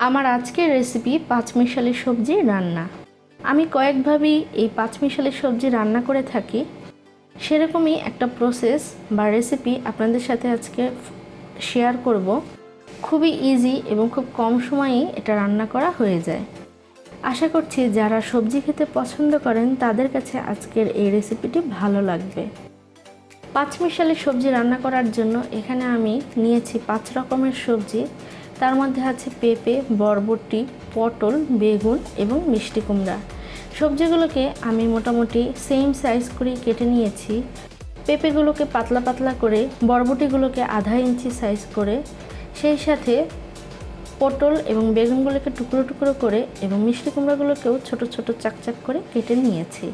আমার আজকের রেসিপি পাঁচমিশালি সবজি রান্না। আমি কয়েকভাবেই এই পাঁচমিশালি সবজি রান্না করে থাকি, সেরকমই একটা প্রসেস বা রেসিপি আপনাদের সাথে আজকে শেয়ার করব। খুবই ইজি এবং খুব কম সময়েই এটা রান্না করা হয়ে যায়। আশা করছি যারা সবজি খেতে পছন্দ করেন তাদের কাছে আজকের এই রেসিপিটি ভালো লাগবে। পাঁচমিশালি সবজি রান্না করার জন্য এখানে আমি নিয়েছি 5 রকমের সবজি। তার মধ্যে আছে পেঁপে, বরবটি, পটল, বেগুন এবং মিষ্টি কুমড়া। সবজিগুলোকে আমি মোটামুটি সেম সাইজ করে কেটে নিয়েছি। পেঁপেগুলোকে পাতলা পাতলা করে, বরবটিগুলোকে আধা ইঞ্চি সাইজ করে, সেই সাথে পটল এবং বেগুনগুলোকে টুকরো টুকরো করে এবং মিষ্টি কুমড়াগুলোকেও ছোট ছোট চাকচাক করে কেটে নিয়েছি।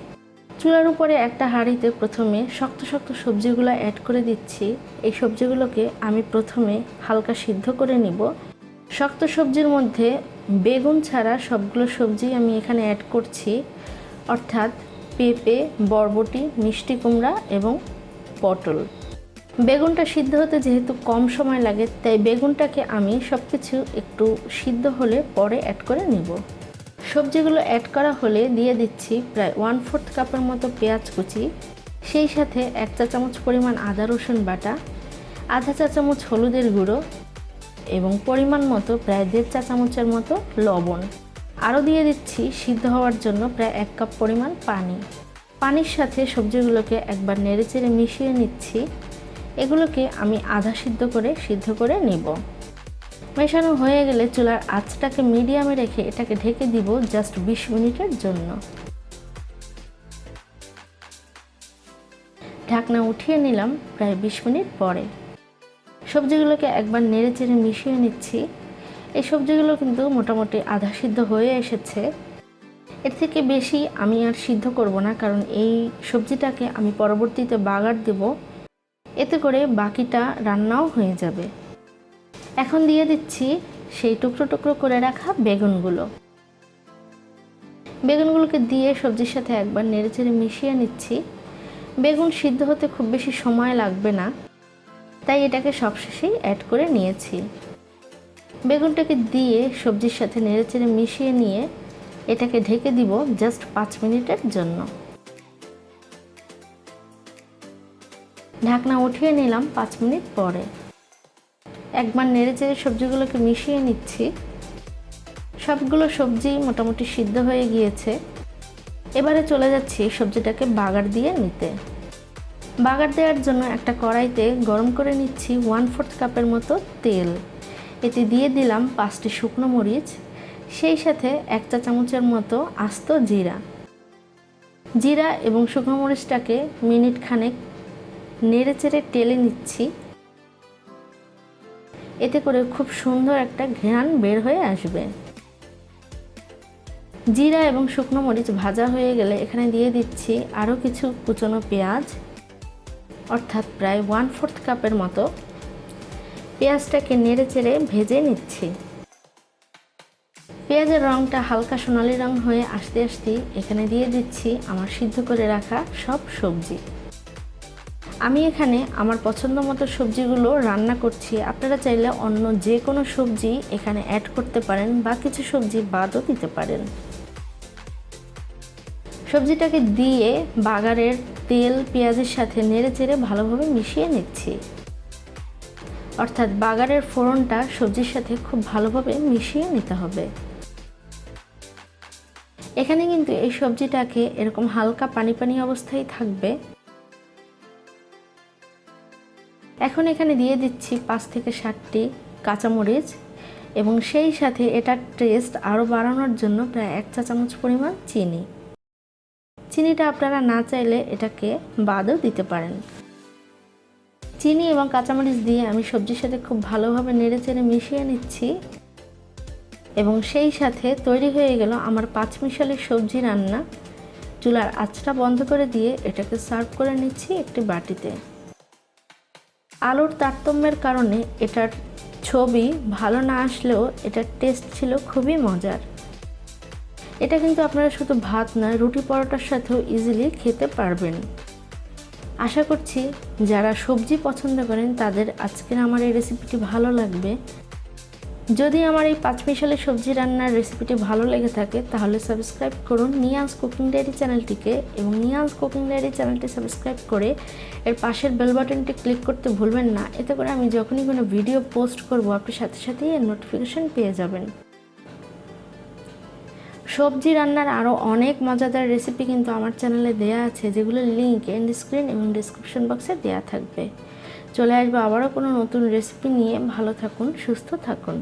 চুলার উপরে একটা হাঁড়িতে প্রথমে শক্ত শক্ত সবজিগুলো অ্যাড করে দিচ্ছি। এই সবজিগুলোকে আমি প্রথমে হালকা সিদ্ধ করে নিব। শক্ত সবজির মধ্যে বেগুন ছাড়া সবগুলো সবজি আমি এখানে অ্যাড করছি, অর্থাৎ পেঁপে, বরবটি, মিষ্টি কুমড়া এবং পটল। বেগুনটা সিদ্ধ হতে যেহেতু কম সময় লাগে, তাই বেগুনটাকে আমি সব কিছু একটু সিদ্ধ হলে পরে অ্যাড করে নিব। সবজিগুলো অ্যাড করা হলে দিয়ে দিচ্ছি প্রায় 1/4 কাপের মতো পেঁয়াজ কুচি, সেই সাথে 1 চা চামচ পরিমাণ আদা রসুন বাটা, আধা চা চামচ হলুদের গুঁড়ো এবং পরিমাণ মতো প্রায় 1.5 চা চামচের মতো লবণ। আরও দিয়ে দিচ্ছি সিদ্ধ হওয়ার জন্য প্রায় 1 কাপ পরিমাণ পানি। পানির সাথে সবজিগুলোকে একবার নেড়েচেড়ে মিশিয়ে নিচ্ছি। এগুলোকে আমি আধা সিদ্ধ করে নেব। মেশানো হয়ে গেলে চুলার আঁচটাকে মিডিয়ামে রেখে এটাকে ঢেকে দিব জাস্ট 20 মিনিটের জন্য। ঢাকনা উঠিয়ে নিলাম প্রায় 20 মিনিট পরে। সবজিগুলোকে একবার নেড়েচেড়ে মিশিয়ে নিচ্ছি। এই সবজিগুলো কিন্তু মোটামুটি আধা সিদ্ধ হয়ে এসেছে। এর থেকে বেশি আমি আর সিদ্ধ করব না, কারণ এই সবজিটাকে আমি পরবর্তীতে বাগার দেব, এতে করে বাকিটা রান্নাও হয়ে যাবে। এখন দিয়ে দিচ্ছি সেই টুকরো টুকরো করে রাখা বেগুনগুলোকে দিয়ে সবজির সাথে একবার নেড়েচেড়ে মিশিয়ে নিচ্ছি। বেগুন সিদ্ধ হতে খুব বেশি সময় লাগবে না, তাই এটাকে সবশেষেই অ্যাড করে নিয়েছি। বেগুনটাকে দিয়ে সবজির সাথে নেড়েচেড়ে মিশিয়ে নিয়ে এটাকে ঢেকে দিব জাস্ট 5 মিনিটের জন্য। ঢাকনা উঠিয়ে নিলাম 5 মিনিট পরে। একবার নেড়েচেড়ে সবজিগুলোকে মিশিয়ে নিচ্ছি। সবগুলো সবজি মোটামুটি সিদ্ধ হয়ে গিয়েছে। এবারে চলে যাচ্ছি সবজিটাকে বাগার দিয়ে নিতে। বাগার দেওয়ার জন্য একটা কড়াইতে গরম করে নিচ্ছি 1/4 কাপের মতো তেল। এতে দিয়ে দিলাম 5টি শুকনো মরিচ, সেই সাথে 1 চা চামচের মতো আস্ত জিরা এবং শুকনো মরিচটাকে মিনিট খানেক নেড়েচেড়ে টেলে নিচ্ছি। এতে করে খুব সুন্দর একটা ঘ্রাণ বের হয়ে আসবে। জিরা এবং শুকনো মরিচ ভাজা হয়ে গেলে এখানে দিয়ে দিচ্ছি আরও কিছু কুচনো পেঁয়াজ, অর্থাৎ প্রায় 1/4 কাপের মতো। পেঁয়াজটাকে নেড়েচেড়ে ভেজে নিচ্ছি। পেঁয়াজের রঙটা হালকা সোনালি রং হয়ে আসতে আসতেই এখানে দিয়ে দিচ্ছি আমার সিদ্ধ করে রাখা সব সবজি। আমি এখানে আমার পছন্দ মতো সবজিগুলো রান্না করছি। আপনারা চাইলে অন্য যে কোনো সবজি এখানে অ্যাড করতে পারেন বা কিছু সবজি বাদও দিতে পারেন। সবজিটাকে দিয়ে বাগারের তেল পেঁয়াজের সাথে নেড়েচেড়ে ভালোভাবে মিশিয়ে নিচ্ছি, অর্থাৎ বাগারের ফোড়নটা সবজির সাথে খুব ভালোভাবে মিশিয়ে নিতে হবে। এখানে কিন্তু এই সবজিটাকে এরকম হালকা পানি পানি অবস্থায় থাকবে। এখন এখানে দিয়ে দিচ্ছি 5 থেকে 7টি কাঁচামরিচ এবং সেই সাথে এটার টেস্ট আরও বাড়ানোর জন্য প্রায় 1 চা চামচ পরিমাণ চিনি। চিনিটা আপনারা না চাইলে এটাকে বাদও দিতে পারেন। চিনি এবং কাঁচামরিচ দিয়ে আমি সবজির সাথে খুব ভালোভাবে নেড়েচেড়ে মিশিয়ে নিচ্ছি এবং সেই সাথে তৈরি হয়ে গেল আমার পাঁচমিশালি সবজি রান্না। চুলার আঁচটা বন্ধ করে দিয়ে এটাকে সার্ভ করে নিচ্ছি একটি বাটিতে। আলুর তারতম্যের কারণে এটার ছবি ভালো না আসলেও এটার টেস্ট ছিল খুবই মজার। এটা কিন্তু আপনারা শুধু ভাত নয়, রুটি পরোটার সাথেও ইজিলি খেতে পারবেন। আশা করছি যারা সবজি পছন্দ করেন তাদের আজকের আমার এই রেসিপিটি ভালো লাগবে। যদি আমার এই পাঁচমিশালি সবজি রান্নার রেসিপিটি ভালো লেগে থাকে তাহলে সাবস্ক্রাইব করুন নিয়ান্স কুকিং ডায়েরি চ্যানেলটিকে, এবং নিয়ান্স কুকিং ডায়েরি চ্যানেলটি সাবস্ক্রাইব করে এর পাশের বেল বাটনটি ক্লিক করতে ভুলবেন না। এতে করে আমি যখনই কোনো ভিডিও পোস্ট করব আপনি সাথে সাথেই এর নোটিফিকেশন পেয়ে যাবেন। সবজি রান্নার আরও অনেক মজাদার রেসিপি কিন্তু আমার চ্যানেলে দেওয়া আছে, যেগুলোর লিঙ্ক এন্ড স্ক্রিন এবং ডিসক্রিপশন বক্সে দেওয়া থাকবে। চলে আসবো আবারও কোনো নতুন রেসিপি নিয়ে। ভালো থাকুন, সুস্থ থাকুন।